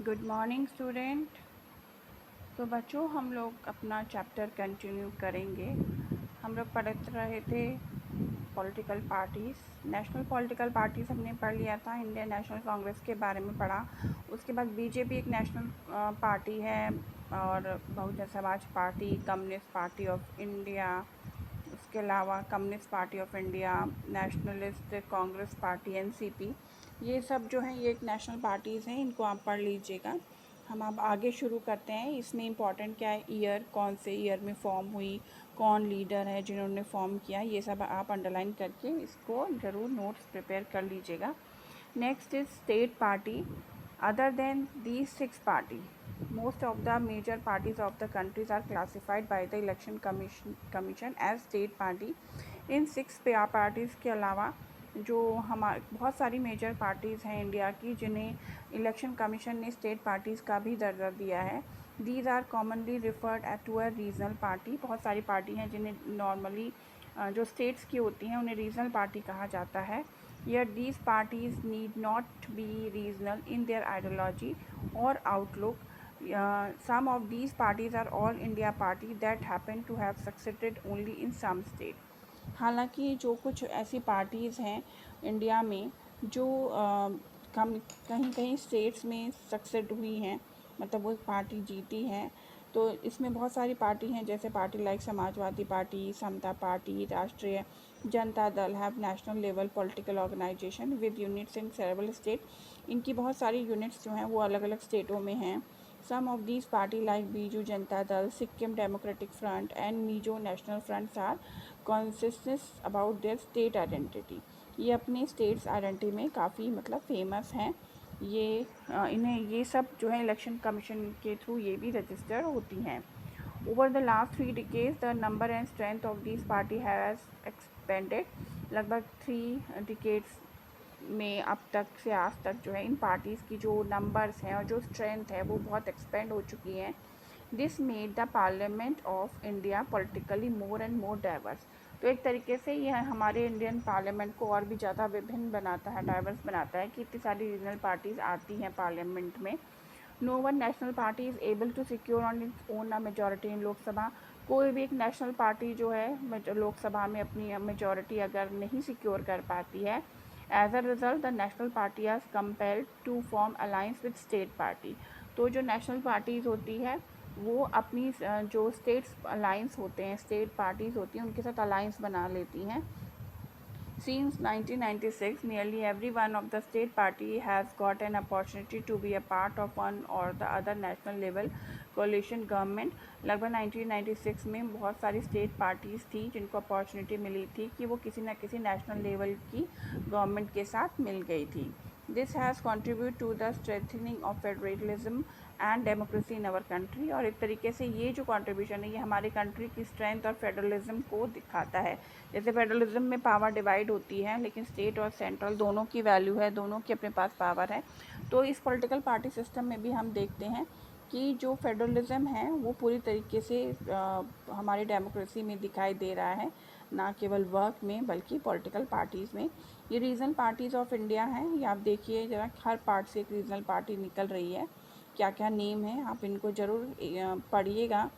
Good morning student. तो बच्चों, हम लोग अपना चैप्टर कंटिन्यू करेंगे। हम लोग पढ़ रहे थे political parties. National political parties हमने पढ़ लिया था, इंडियन नेशनल कांग्रेस के बारे में पढ़ा। उसके बाद बीजेपी एक नेशनल पार्टी है, और Bahujan Samaj party, communist party of India, उसके अलावा communist party of India, nationalist Congress party NCP, ये सब जो हैं ये एक नेशनल पार्टीज़ हैं। इनको आप पढ़ लीजिएगा। हम अब आगे शुरू करते हैं। इसमें इम्पॉर्टेंट क्या है, ईयर, कौन से ईयर में फॉर्म हुई, कौन लीडर है जिन्होंने फॉर्म किया, ये सब आप अंडरलाइन करके इसको ज़रूर नोट्स प्रिपेयर कर लीजिएगा। Next is state party. Other than these six parties, most of the major parties of the countries are classified by the election commission as state party. In six parties के अलावा जो हमारे बहुत सारी major parties हैं India की, जिन्हें election commission ने स्टेट पार्टीज़ का भी दर्जा दिया है। These are commonly referred to a regional party. बहुत सारी पार्टी हैं जिन्हें नॉर्मली जो स्टेट्स की होती हैं उन्हें रीजनल पार्टी कहा जाता है। Yet these parties need not be regional in their ideology or outlook. Some of these parties are all India party that happen to have succeeded only in some state. हालांकि जो कुछ ऐसी parties हैं India में जो कहीं कहीं states में सक्सेड हुई हैं, मतलब वो पार्टी जीती हैं, तो इसमें बहुत सारी पार्टी हैं, जैसे party like Samajwadi party, Samta party, Rashtriya Janata Dal have national level political organization with units in several state. इनकी बहुत सारी यूनिट्स जो हैं वो अलग अलग स्टेटों में हैं। Some of these party like Biju Janata Dal, Sikkim democratic front and Mizo national fronts are consistence about their state identity. ये अपने स्टेट्स आइडेंटिटी में काफ़ी मतलब फेमस हैं। ये इन्हें ये सब जो है इलेक्शन कमीशन के थ्रू ये भी रजिस्टर होती हैं। Over the last 3 decades the number and strength of this party has expanded. लगभग 3 डिकेड्स में अब तक से आज तक जो है इन पार्टीज़ की जो नंबर्स हैं और जो स्ट्रेंथ है वो बहुत एक्सपेंड हो चुकी हैं। This made the parliament of India politically more and more diverse. तो एक तरीके से यह हमारे इंडियन पार्लियामेंट को और भी ज़्यादा विभिन्न बनाता है, डाइवर्स बनाता है कि इतनी सारी रीजनल पार्टीज़ आती हैं पार्लियामेंट में। No one national party is able to secure on its own a majority in Lok Sabha. कोई भी एक नेशनल पार्टी जो है लोकसभा में अपनी मेजॉरिटी अगर नहीं सिक्योर कर पाती है, as a result the national party are compelled to form alliance with state party. तो जो नेशनल पार्टीज़ होती है वो अपनी जो स्टेट्स अलाइंस होते हैं, स्टेट पार्टीज़ होती हैं, उनके साथ अलाइंस बना लेती हैं। Since 1996, nearly every one of the state party has got an opportunity to be a part of one or the other national level coalition government. लगभग 1996 में बहुत सारी स्टेट पार्टीज़ थी जिनको अपॉर्चुनिटी मिली थी कि वो किसी न किसी नेशनल लेवल की गवर्नमेंट के साथ मिल गई थी। This has contribute to the strengthening of federalism and democracy in our country. और एक तरीके से ये जो कंट्रीब्यूशन है ये हमारे कंट्री की स्ट्रेंथ और फेडरलिज्म को दिखाता है। जैसे फेडरलिज्म में पावर डिवाइड होती है, लेकिन स्टेट और सेंट्रल दोनों की वैल्यू है, दोनों के अपने पास पावर है। तो इस पॉलिटिकल पार्टी सिस्टम में भी हम देखते हैं कि जो फेडरलिज्म है वो पूरी तरीके से हमारी डेमोक्रेसी में दिखाई दे रहा है, ना केवल वर्क में बल्कि पॉलिटिकल पार्टीज़ में। ये रीजनल पार्टीज़ ऑफ इंडिया हैं, ये आप देखिए ज़रा, हर पार्ट से एक रीजनल पार्टी निकल रही है। क्या क्या नेम है आप इनको ज़रूर पढ़िएगा।